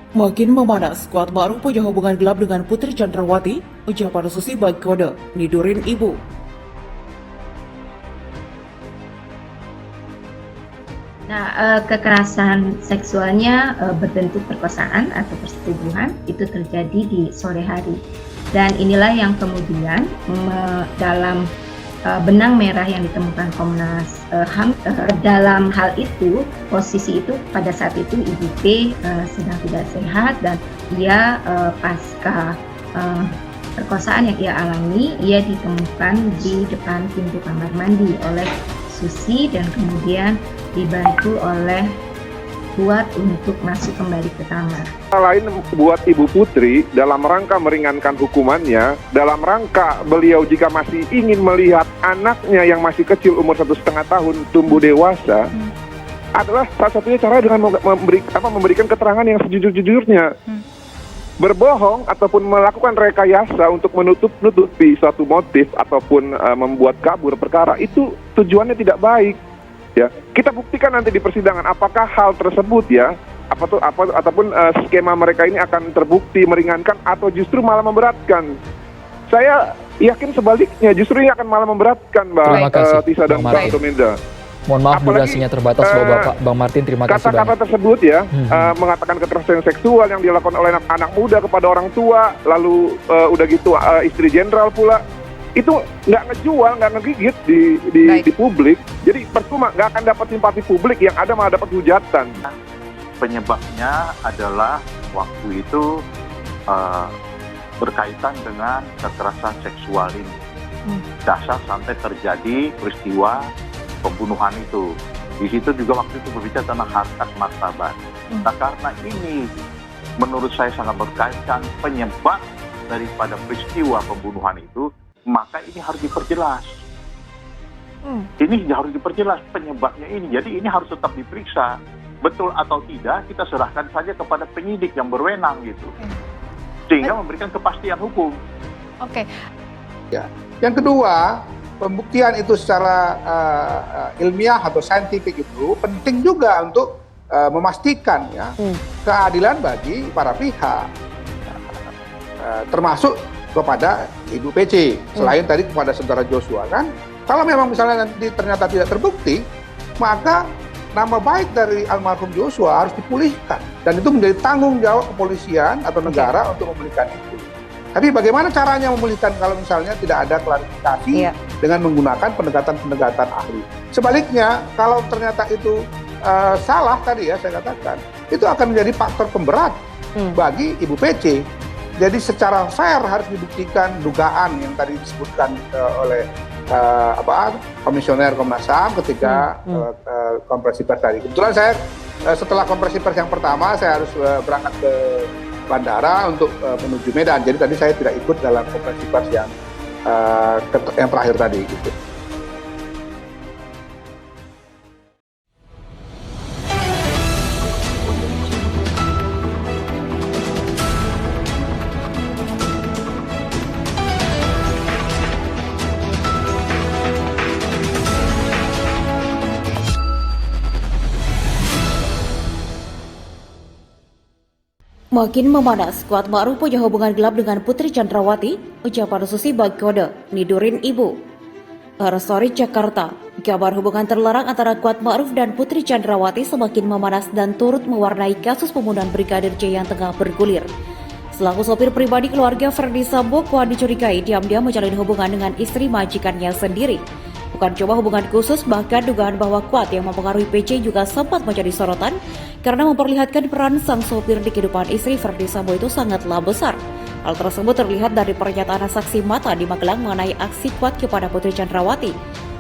Makin memanas, Kuat Ma'ruf punya hubungan gelap dengan Putri Chandrawati, ucapan Susi bagi kode, nidurin ibu. Kekerasan seksualnya berbentuk perkosaan atau persetubuhan itu terjadi di sore hari. Dan inilah yang kemudian dalam benang merah yang ditemukan Komnas HAM, dalam hal itu, posisi itu pada saat itu Ibu P sedang tidak sehat dan ia pasca perkosaan yang ia alami, ia ditemukan di depan pintu kamar mandi oleh Susi dan kemudian dibantu oleh Kuat untuk masuk kembali ke kamar. Lain buat Ibu Putri dalam rangka meringankan hukumannya, dalam rangka beliau jika masih ingin melihat anaknya yang masih kecil umur 1,5 tahun tumbuh dewasa, adalah salah satunya cara dengan memberikan keterangan yang sejujur-jujurnya. Berbohong ataupun melakukan rekayasa untuk menutupi suatu motif ataupun membuat kabur perkara itu tujuannya tidak baik. Ya, kita buktikan nanti di persidangan apakah hal tersebut ataupun skema mereka ini akan terbukti meringankan atau justru malah memberatkan. Saya yakin sebaliknya, justru ini akan malah memberatkan Mbak Tisa dan Mbak Tomenda. Mohon maaf, durasinya terbatas Bapak Bang Martin, terima kasih banyak. Kata-kata tersebut ya, mengatakan kekerasan seksual yang dilakukan oleh anak muda kepada orang tua, lalu udah gitu istri jenderal pula, itu nggak ngejual, nggak ngegigit di publik. Jadi percuma, nggak akan dapat simpati publik, yang ada malah dapat hujatan. Penyebabnya adalah waktu itu berkaitan dengan kekerasan seksual ini. Dasar sampai terjadi peristiwa pembunuhan itu. Di situ juga waktu itu berbicara tentang harkat martabat. Nah, karena ini menurut saya sangat berkaitan penyebab daripada peristiwa pembunuhan itu, maka ini harus diperjelas. Ini harus diperjelas penyebabnya ini. Jadi ini harus tetap diperiksa. Betul atau tidak, kita serahkan saja kepada penyidik yang berwenang gitu. Sehingga memberikan kepastian hukum. Oke. Ya. Yang kedua, pembuktian itu secara ilmiah atau saintifik itu penting juga untuk memastikan ya keadilan bagi para pihak, termasuk kepada Ibu PC. Selain tadi kepada saudara Joshua kan, kalau memang misalnya nanti ternyata tidak terbukti, maka nama baik dari almarhum Joshua harus dipulihkan dan itu menjadi tanggung jawab kepolisian atau negara untuk memberikan itu. Tapi bagaimana caranya memulihkan kalau misalnya tidak ada klarifikasi dengan menggunakan pendekatan-pendekatan ahli. Sebaliknya, kalau ternyata itu salah tadi ya saya katakan, itu akan menjadi faktor pemberat bagi Ibu PC. Jadi secara fair harus dibuktikan dugaan yang tadi disebutkan oleh Komisioner Komnas HAM ketika konferensi pers tadi. Kebetulan saya setelah konferensi pers yang pertama saya harus berangkat ke bandara untuk menuju Medan. Jadi tadi saya tidak ikut dalam konferensi pers yang terakhir tadi gitu. Makin memanas, Kuat Ma'ruf punya hubungan gelap dengan Putri Chandrawati, ucapan Susi bagi kode, nidurin ibu. Story Jakarta, kabar hubungan terlarang antara Kuat Ma'ruf dan Putri Chandrawati semakin memanas dan turut mewarnai kasus pembunuhan Brigadir J yang tengah bergulir. Selaku sopir pribadi keluarga Ferdy Sambo, Kuat dicurigai diam-diam menjalin hubungan dengan istri majikannya sendiri. Bukan cuma hubungan khusus, bahkan dugaan bahwa Kuat yang mempengaruhi PC juga sempat menjadi sorotan karena memperlihatkan peran sang sopir di kehidupan istri Ferdy Sambo itu sangatlah besar. Hal tersebut terlihat dari pernyataan saksi mata di Magelang mengenai aksi Kuat kepada Putri Chandrawati.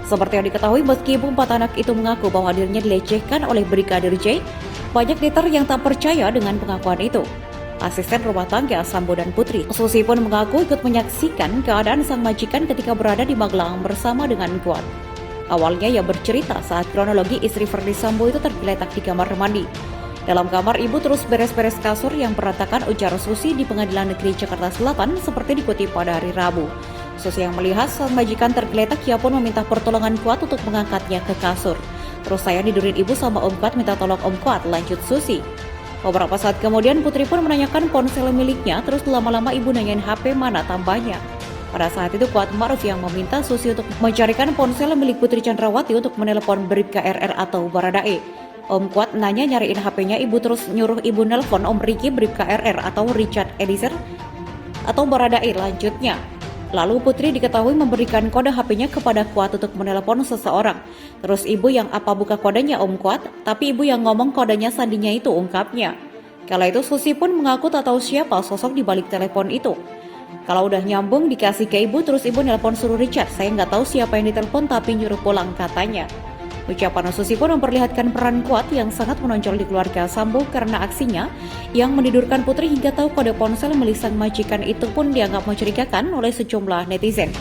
Seperti yang diketahui, meski ibu 4 anak itu mengaku bahwa dirinya dilecehkan oleh Brigadir J, banyak netizen yang tak percaya dengan pengakuan itu. Asisten rumah tangga Sambo dan Putri, Susi pun mengaku ikut menyaksikan keadaan sang majikan ketika berada di Magelang bersama dengan Kuat. Awalnya ia bercerita saat kronologi istri Ferdy Sambo itu tergeletak di kamar mandi. Dalam kamar, ibu terus beres-beres kasur yang berantakan, ujar Susi di Pengadilan Negeri Jakarta Selatan seperti dikutip pada hari Rabu. Susi yang melihat sang majikan tergeletak, ia pun meminta pertolongan Kuat untuk mengangkatnya ke kasur. Terus saya nidurin ibu sama Om Kuat minta tolong Om Kuat, lanjut Susi. Beberapa saat kemudian Putri pun menanyakan ponsel miliknya, terus lama-lama ibu nanyain HP mana tambahnya. Pada saat itu Kuat Ma'ruf yang meminta Susi untuk mencarikan ponsel milik Putri Chandrawati untuk menelepon Bribka RR atau Baradae. Om Kuat nanya nyariin HP-nya ibu, terus nyuruh ibu nelpon Om Ricky, Bribka RR atau Richard Eliezer atau Baradae lanjutnya. Lalu Putri diketahui memberikan kode HP-nya kepada Kuat untuk menelepon seseorang. Terus ibu yang apa buka kodenya Om Kuat, tapi ibu yang ngomong kodenya sandinya itu, ungkapnya. Kala itu Susi pun mengaku tak tahu siapa sosok di balik telepon itu. Kalau udah nyambung dikasih ke ibu, terus ibu nelpon suruh Richard. Saya nggak tahu siapa yang ditelepon tapi nyuruh pulang, katanya. Ucapan Susi pun memperlihatkan peran Kuat yang sangat menonjol di keluarga Sambo karena aksinya yang menidurkan Putri hingga tahu kode ponsel milik sang majikan itu pun dianggap mencurigakan oleh sejumlah netizen.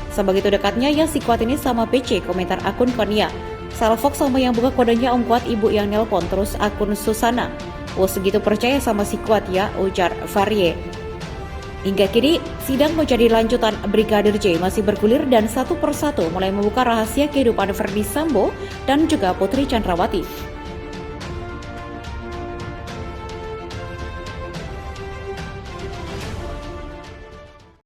Sebegitu dekatnya ya si Kuat ini sama PC, komentar akun Konia. Salfok sama yang buka kodenya Om Kuat, ibu yang nelpon, terus akun Susana. Oh segitu percaya sama si Kuat ya, ujar Varie. Hingga kini, sidang menjadi lanjutan. Brigadir J masih bergulir dan satu persatu mulai membuka rahasia kehidupan Verdi Sambo dan juga Putri Chandrawati.